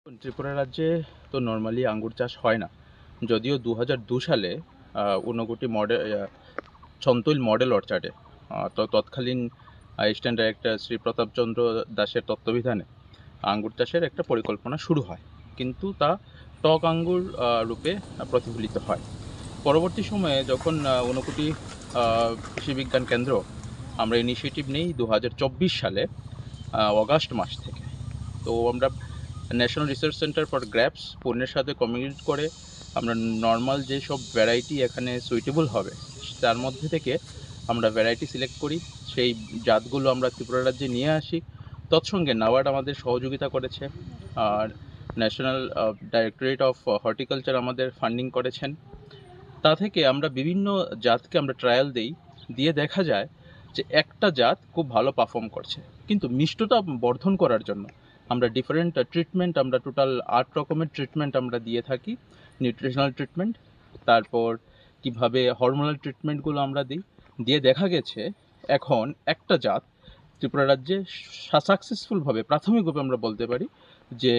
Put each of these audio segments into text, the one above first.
ত্রিপুরা রাজ্যে তো নর্মালি আঙ্গুর চাষ হয় না, যদিও 2002 সালে ঊনকোটি মডেল ছন্তৈল মডেল অর্চার্ডে তো তৎকালীন স্ট্যান্ড ডাইরেক্টর শ্রী প্রতাপচন্দ্র দাসের তত্ত্বাবধানে আঙ্গুর চাষের একটা পরিকল্পনা শুরু হয়, কিন্তু তা টক আঙ্গুর রূপে প্রতিফলিত হয়। পরবর্তী সময়ে যখন ঊনকোটি কৃষি বিজ্ঞান কেন্দ্র আমরা ইনিশিয়েটিভ নেই 2024 সালে অগাস্ট মাস থেকে, তো আমরা ন্যাশনাল রিসার্চ সেন্টার ফর গ্র্যাপস পুনের সাথে কমিউনিকেট করে আমরা নর্মাল যেসব ভ্যারাইটি এখানে সুইটেবল হবে তার মধ্যে থেকে আমরা ভ্যারাইটি সিলেক্ট করি, সেই জাতগুলো আমরা ত্রিপুরা রাজ্যে নিয়ে আসি। তৎসঙ্গে নাবার্ড আমাদের সহযোগিতা করেছে, আর ন্যাশনাল ডাইরেক্টরেট অফ হর্টিকালচার আমাদের ফান্ডিং করেছেন। তা থেকে আমরা বিভিন্ন জাতকে আমরা ট্রায়াল দিয়ে দেখা যায় যে একটা জাত খুব ভালো পারফর্ম করছে, কিন্তু মিষ্টতা বর্ধন করার জন্য আমরা ডিফারেন্ট ট্রিটমেন্ট, আমরা টোটাল 8 রকমের ট্রিটমেন্ট আমরা দিয়ে থাকি। নিউট্রিশনাল ট্রিটমেন্ট, তারপর কিভাবে হরমোনাল ট্রিটমেন্টগুলো আমরা দিয়ে দেখা গেছে এখন একটা জাত ত্রিপুরা রাজ্যে সাকসেসফুলভাবে প্রাথমিকভাবে আমরা বলতে পারি যে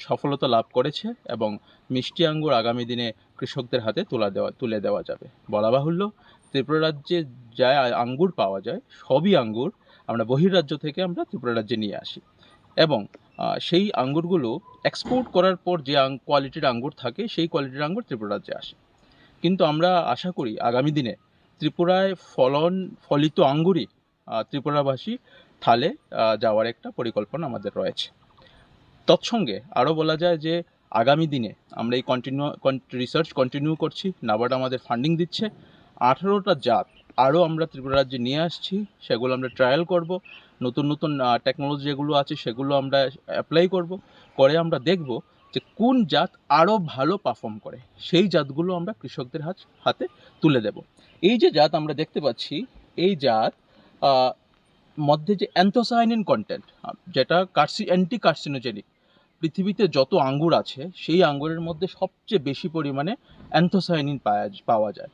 সফলতা লাভ করেছে, এবং মিষ্টি আঙ্গুর আগামী দিনে কৃষকদের হাতে তুলে দেওয়া যাবে। বলা বাহুল্য, ত্রিপুরা রাজ্যে যা আঙ্গুর পাওয়া যায় সবই আঙ্গুর আমরা বহির্রাজ্য থেকে আমরা ত্রিপুরা রাজ্যে নিয়ে আসি, এবং সেই আঙ্গুরগুলো এক্সপোর্ট করার পর যে কোয়ালিটির আঙ্গুর থাকে সেই কোয়ালিটির আঙ্গুর ত্রিপুরা রাজ্যে আসে। কিন্তু আমরা আশা করি আগামী দিনে ত্রিপুরায় ফলিত আঙ্গুরই ত্রিপুরাবাসী থালে যাওয়ার একটা পরিকল্পনা আমাদের রয়েছে। তৎসঙ্গে আরও বলা যায় যে আগামী দিনে আমরা এই রিসার্চ কন্টিনিউ করছি, নাবার্ড আমাদের ফান্ডিং দিচ্ছে। 18টা জাত আরও আমরা ত্রিপুরা রাজ্যে নিয়ে আসছি, সেগুলো আমরা ট্রায়াল করব। নতুন নতুন টেকনোলজি যেগুলো আছে সেগুলো আমরা অ্যাপ্লাই করে আমরা দেখব যে কোন জাত আরও ভালো পারফর্ম করে, সেই জাতগুলো আমরা কৃষকদের হাতে তুলে দেব। এই যে জাত আমরা দেখতে পাচ্ছি, এই জাত মধ্যে যে অ্যান্থোসায়ানিন কন্টেন্ট, যেটা অ্যান্টি কার্সিনোজেনিক, পৃথিবীতে যত আঙ্গুর আছে সেই আঙ্গুরের মধ্যে সবচেয়ে বেশি পরিমাণে অ্যান্থোসায়ানিন পাওয়া যায়।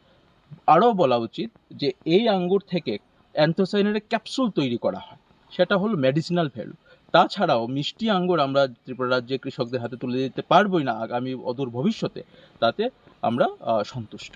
আরও বলা উচিত যে এই আঙ্গুর থেকে অ্যান্থোসায়ানিনের ক্যাপসুল তৈরি করা হয়, সেটা হলো মেডিসিনাল ভ্যালু। তাছাড়াও মিষ্টি আঙ্গুর আমরা ত্রিপুরা রাজ্যে কৃষকদের হাতে তুলে দিতে পারবোই না আগামী অদূর ভবিষ্যতে, তাতে আমরা সন্তুষ্ট।